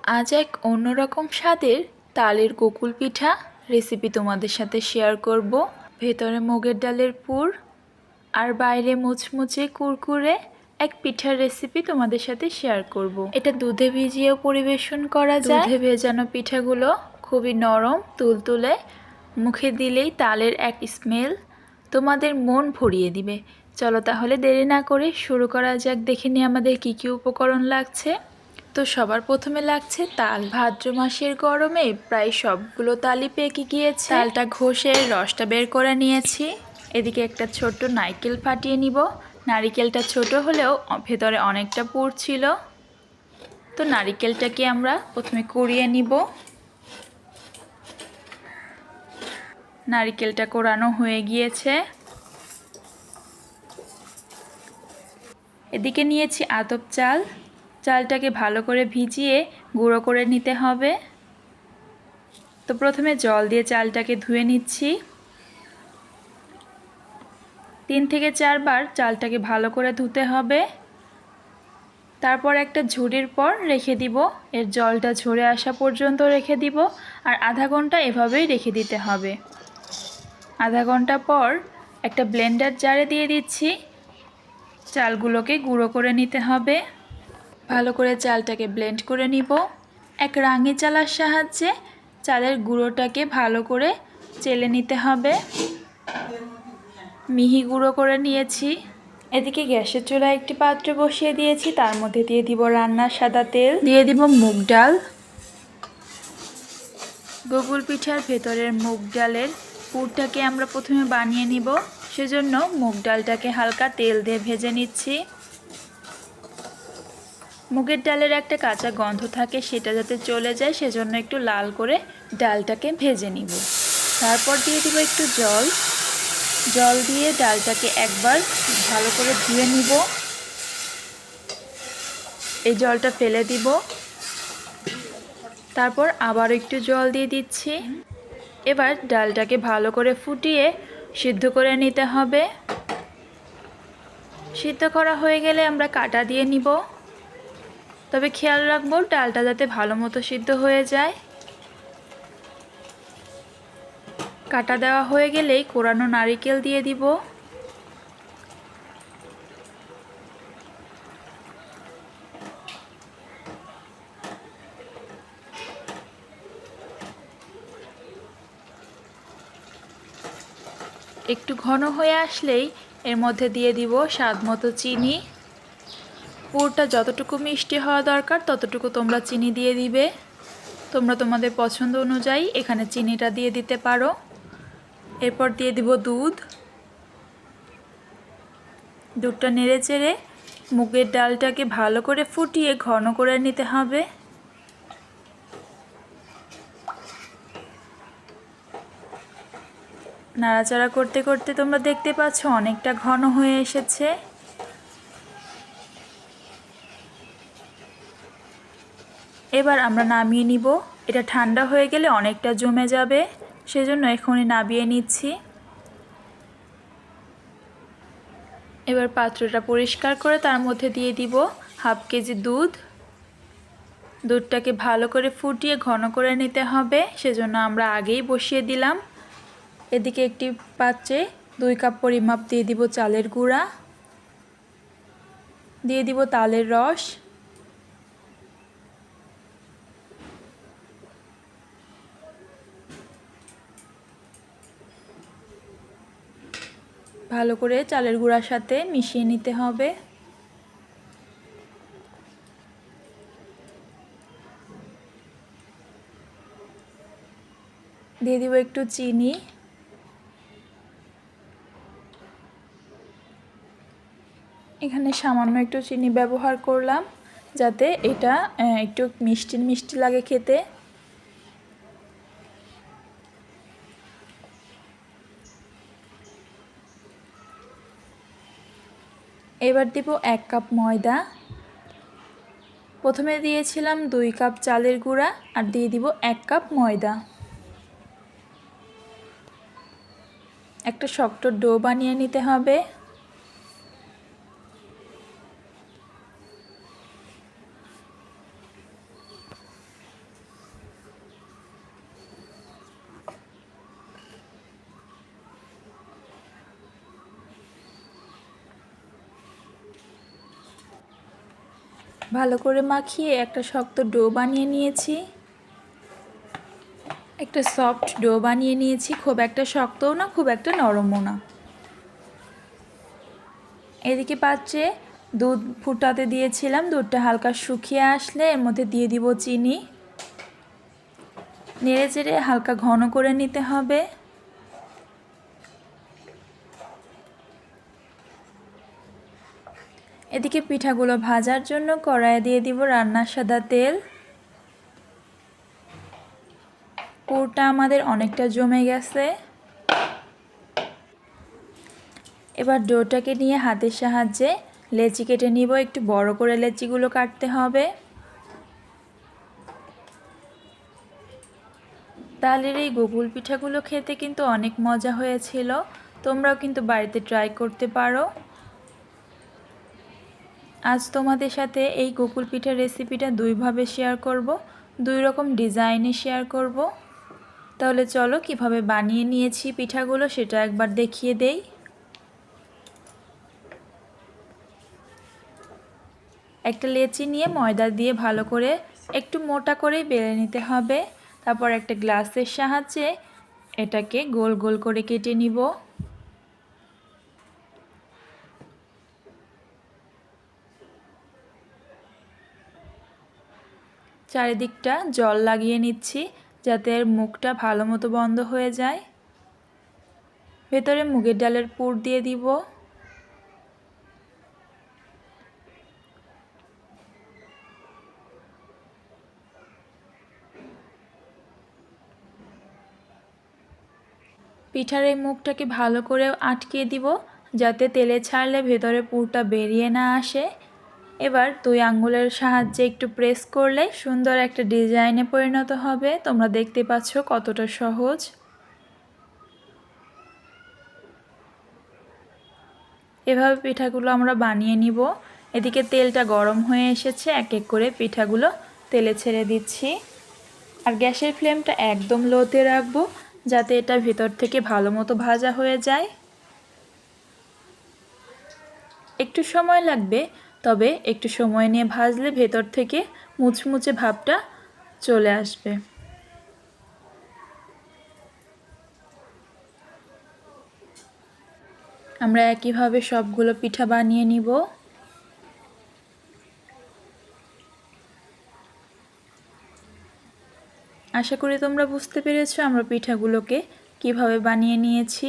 আজ এক অন্যরকম স্বাদের তালের কোকুল পিঠা রেসিপি তোমাদের সাথে শেয়ার করব। ভেতরে মুগের ডালের পুর আর বাইরে মুচমুচে কুরকুরে এক পিঠার রেসিপি তোমাদের সাথে শেয়ার করব। এটা দুধে ভিজিয়েও পরিবেশন করা যায়। দুধে ভেজানো পিঠাগুলো খুবই নরম তুলতুলে, মুখে দিলেই তালের এক স্মেল তোমাদের মন ভরিয়ে দিবে। চলো তাহলে দেরি না করে শুরু করা যাক। দেখে নিই আমাদের কি কি উপকরণ লাগছে। তো সবার প্রথমে লাগছে তাল। ভাদ্র মাসের গরমে প্রায় সবগুলো তালই পেকে গিয়েছে। তালটা ঘষে রসটা বের করে নিয়েছি। এদিকে একটা ছোট্ট নারকেল ফাটিয়ে নিব। নারকেলটা ছোট হলেও ভেতরে অনেকটা পুর ছিল। তো নারকেলটাকে আমরা প্রথমে কুড়িয়ে নিব। নারকেলটা কোরানো হয়ে গিয়েছে। এদিকে নিয়েছি আতপ চাল। চালটাকে ভালো করে ভিজিয়ে গুঁড়ো করে নিতে হবে। তো প্রথমে জল দিয়ে চালটাকে ধুয়ে নিচ্ছি। 3 থেকে 4 বার চালটাকে ভালো করে ধুতে হবে। তারপর একটা ঝুড়ির পর রেখে দিব। এর জলটা ঝরে আসা পর্যন্ত রেখে দিব। আর আধা ঘন্টা এভাবেই রেখে দিতে হবে। আধা ঘন্টা পর একটা ব্লেন্ডার জারে দিয়ে দিচ্ছি। চালগুলোকে গুঁড়ো করে নিতে হবে। ভালো করে চালটাকে ব্লেন্ড করে নিব। এক রাঙি চালার সাহায্যে চালের গুঁড়োটাকে ভালো করে চেলে নিতে হবে। মিহি গুঁড়ো করে নিয়েছি। এদিকে গ্যাসের চুলায় একটি পাত্র বসিয়ে দিয়েছি। তার মধ্যে দিয়ে দিব রান্নার সাদা তেল, দিয়ে দিব মুগ ডাল। গোকুল পিঠার ভেতরের মুগ ডালের পুরটাকে আমরা প্রথমে বানিয়ে নিব। সেজন্য মুগ ডালটাকে হালকা তেল দিয়ে ভেজে নিচ্ছি। মুগের ডালের একটা কাঁচা গন্ধ থাকে, সেটা যাতে চলে যায় সেজন্য একটু লাল করে ডালটাকে ভেজে নিব। তারপর দিয়ে দিব একটু জল। জল দিয়ে ডালটাকে একবার ভালো করে ধুয়ে নিব। এই জলটা ফেলে দিব। তারপর আবার একটু জল দিয়ে দিচ্ছি। এবার ডালটাকে ভালো করে ফুটিয়ে সিদ্ধ করে নিতে হবে। সিদ্ধ করা হয়ে গেলে আমরা কাটা দিয়ে নিব। তবে খেয়াল রাখবো ডালটা যাতে ভালো মতো সিদ্ধ হয়ে যায়। কাটা দেওয়া হয়ে গেলেই কোরানো নারকেল দিয়ে দিব। একটু ঘন হয়ে আসলেই এর মধ্যে দিয়ে দিব স্বাদ মতো চিনি। পুরটা যতটুকু মিষ্টি হওয়া দরকার ততটুকু তোমরা চিনি দিয়ে দিবে। তোমরা তোমাদের পছন্দ অনুযায়ী এখানে চিনিটা দিয়ে দিতে পারো। এরপর দিয়ে দিব দুধ। দুধটা নেড়ে চেড়ে মুগের ডালটাকে ভালো করে ফুটিয়ে ঘন করে নিতে হবে। নাড়াচাড়া করতে করতে তোমরা দেখতে পাচ্ছ অনেকটা ঘন হয়ে এসেছে। এবার আমরা নামিয়ে নিব। এটা ঠান্ডা হয়ে গেলে অনেকটা জমে যাবে, সেজন্য এখনই নামিয়ে নিচ্ছি। এবার পাত্রটা পরিষ্কার করে তার মধ্যে দিয়ে দিব হাফ কেজি দুধ। দুধটাকে ভালো করে ফুটিয়ে ঘন করে নিতে হবে, সেজন্য আমরা আগেই বসিয়ে দিলাম। এদিকে একটি পাত্রে 2 কাপ পরিমাপ দিয়ে দিব চালের গুঁড়া, দিয়ে দিব তালের রস, ভালো করে চালের গুঁড়ার সাথে মিশিয়ে নিতে হবে। দিয়ে দিব একটু চিনি। এখানে সামান্য একটু চিনি ব্যবহার করলাম যাতে এটা একটু মিষ্টি মিষ্টি লাগে খেতে। এবার দিব 1 কাপ ময়দা। প্রথমে দিয়েছিলাম 2 কাপ চালের গুঁড়া আর দিয়ে দিব 1 কাপ ময়দা। একটা শক্ত ডো বানিয়ে নিতে হবে। ভালো করে মাখিয়ে একটা শক্ত ডো বানিয়ে নিয়েছি। একটা সফট ডো বানিয়ে নিয়েছি, খুব একটা শক্তও না খুব একটা নরমও না। এদিকে পাত্রে দুধ ফুটাতে দিয়েছিলাম, দুধটা হালকা শুকিয়ে আসলে এর মধ্যে দিয়ে দিব চিনি। নেড়ে চেড়ে হালকা ঘন করে নিতে হবে। এদিকে পিঠাগুলো ভাজার জন্য কড়াইয়ে দিয়ে দিব রান্নার সাদা তেল। পুরটা আমাদের অনেকটা জমে গেছে। এবার ডোটাকে নিয়ে হাতের সাহায্যে লেচি কেটে নিব, একটু বড় করে লেচিগুলো কাটতে হবে। তালের এই গোকুল পিঠাগুলো খেতে কিন্তু অনেক মজা হয়েছিল, তোমরাও কিন্তু বাড়িতে ট্রাই করতে পারো। আজ তোমাদের সাথে এই গোকুল পিঠার রেসিপিটা দুইভাবে শেয়ার করব, দুই রকম ডিজাইনে শেয়ার করব। তাহলে চলো কিভাবে বানিয়ে নিয়েছি পিঠাগুলো সেটা একবার দেখিয়ে দেই। একটা লেচি নিয়ে ময়দা দিয়ে ভালো করে একটু মোটা করে বেলে নিতে হবে। তারপর একটা গ্লাসের সাহায্যে এটাকে গোল গোল করে কেটে নিব। চারিদিকটা জল লাগিয়ে নিচ্ছি যাতে এর মুখটা ভালো মতো বন্ধ হয়ে যায়। ভেতরে মুগের ডালের পুর দিয়ে দিব। পিঠার এই মুখটাকে ভালো করে আটকে দিব যাতে তেলে ছাড়লে ভেতরে পুরটা বেরিয়ে না আসে। এবার 2 আঙ্গুলের সাহায্যে একটু প্রেস করলে সুন্দর একটা ডিজাইনে পরিণত হবে। তোমরা দেখতে পাচ্ছ কতটা সহজ। এভাবে পিঠাগুলো আমরা বানিয়ে নিব। এদিকে তেলটা গরম হয়ে এসেছে, এক এক করে পিঠাগুলো তেলে ছেড়ে দিচ্ছি। আর গ্যাসের ফ্লেমটা একদম লোতে রাখবো যাতে এটা ভেতর থেকে ভালো মতো ভাজা হয়ে যায়। একটু সময় লাগবে, তবে একটু সময় নিয়ে ভাজলে ভেতর থেকে মুচমুচে ভাবটা চলে আসবে। আমরা একইভাবে সবগুলো পিঠা বানিয়ে নিব। আশা করি তোমরা বুঝতে পেরেছো আমরা পিঠাগুলোকে কিভাবে বানিয়ে নিয়েছি।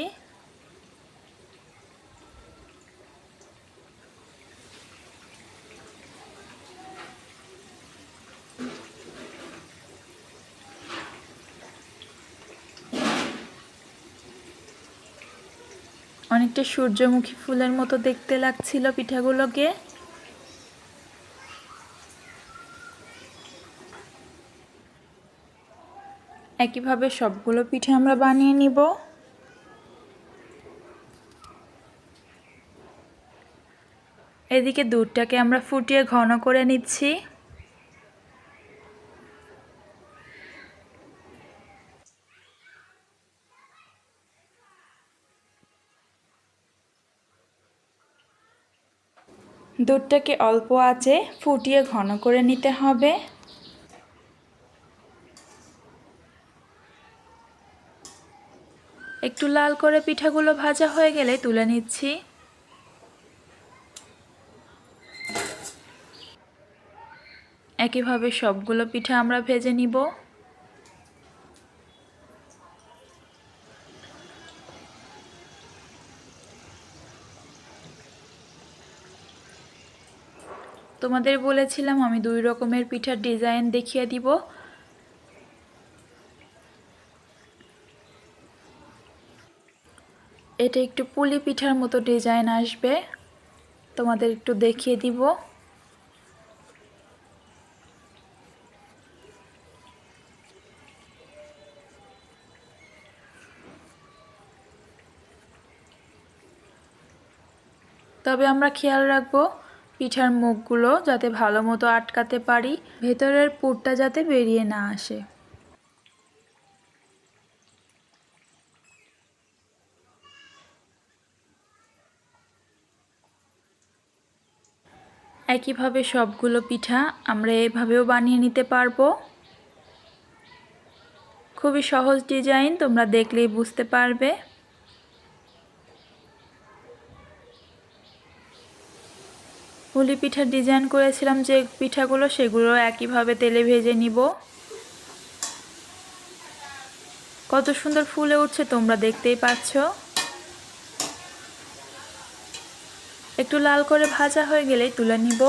অনেকটা সূর্যমুখী ফুলের মতো দেখতে লাগছিল পিঠাগুলোকে। একইভাবে সবগুলো পিঠা আমরা বানিয়ে নিব। এদিকে দুধটাকে আমরা ফুটিয়ে ঘন করে নিচ্ছি। দুধটাকে অল্প আঁচে ফুটিয়ে ঘন করে নিতে হবে। একটু লাল করে পিঠাগুলো ভাজা হয়ে গেলে তুলে নিচ্ছি। একইভাবে সবগুলো পিঠা আমরা ভেজে নিব। তোমাদের বলেছিলাম আমি 2 রকমের পিঠার ডিজাইন দেখিয়ে দিব। এটা একটু পুলি পিঠার মতো ডিজাইন আসবে, তোমাদের একটু দেখিয়ে দিব। তবে আমরা খেয়াল রাখবো পিঠার মুখগুলো যাতে ভালো মতো আটকাতে পারি, ভেতরের পুরটা যাতে বেরিয়ে না আসে। একইভাবে সবগুলো পিঠা আমরা এভাবেও বানিয়ে নিতে পারবো। খুবই সহজ ডিজাইন, তোমরা দেখলেই বুঝতে পারবে। পুলি পিঠার ডিজাইন করেছিলাম যে পিঠাগুলো, সেগুলো একইভাবে তেলে ভেজে নিব। কত সুন্দর ফুলে উঠছে তোমরা দেখতেই পাচ্ছ। একটু লাল করে ভাজা হয়ে গেলেই তুলে নিব।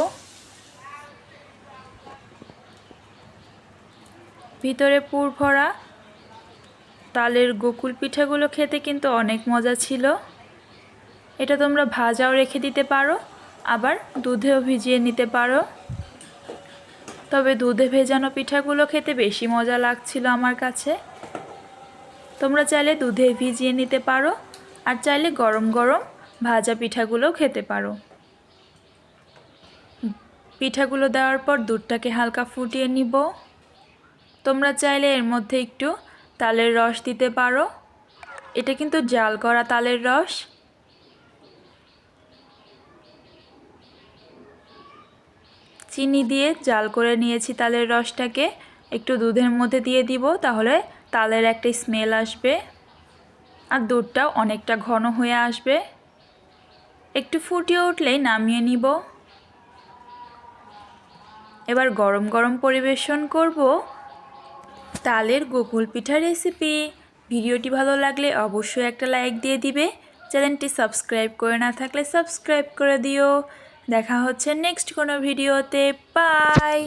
ভিতরে পুর ভরা তালের গোকুল পিঠাগুলো খেতে কিন্তু অনেক মজা ছিল। এটা তোমরা ভাজাও রেখে দিতে পারো, আবার দুধেও ভিজিয়ে নিতে পারো। তবে দুধে ভেজানো পিঠাগুলো খেতে বেশি মজা লাগছিল আমার কাছে। তোমরা চাইলে দুধে ভিজিয়ে নিতে পারো, আর চাইলে গরম গরম ভাজা পিঠাগুলোও খেতে পারো। পিঠাগুলো দেওয়ার পর দুধটাকে হালকা ফুটিয়ে নিব। তোমরা চাইলে এর মধ্যে একটু তালের রস দিতে পারো। এটা কিন্তু জাল করা তালের রস। চিনি দিয়ে জাল করে নিয়েছি তালের রসটাকে, একটু দুধের মধ্যে দিয়ে দিব, তাহলে তালের একটা স্মেল আসবে আর দুধটাও অনেকটা ঘন হয়ে আসবে। একটু ফুটিয়ে উঠলেই নামিয়ে নিব। এবার গরম গরম পরিবেশন করব তালের গোকুল পিঠা রেসিপি। ভিডিওটি ভালো লাগলে অবশ্যই একটা লাইক দিয়ে দিবে। চ্যানেলটি সাবস্ক্রাইব করে না থাকলে সাবস্ক্রাইব করে দিও। দেখা হচ্ছে নেক্সট কোনো ভিডিওতে। বাই।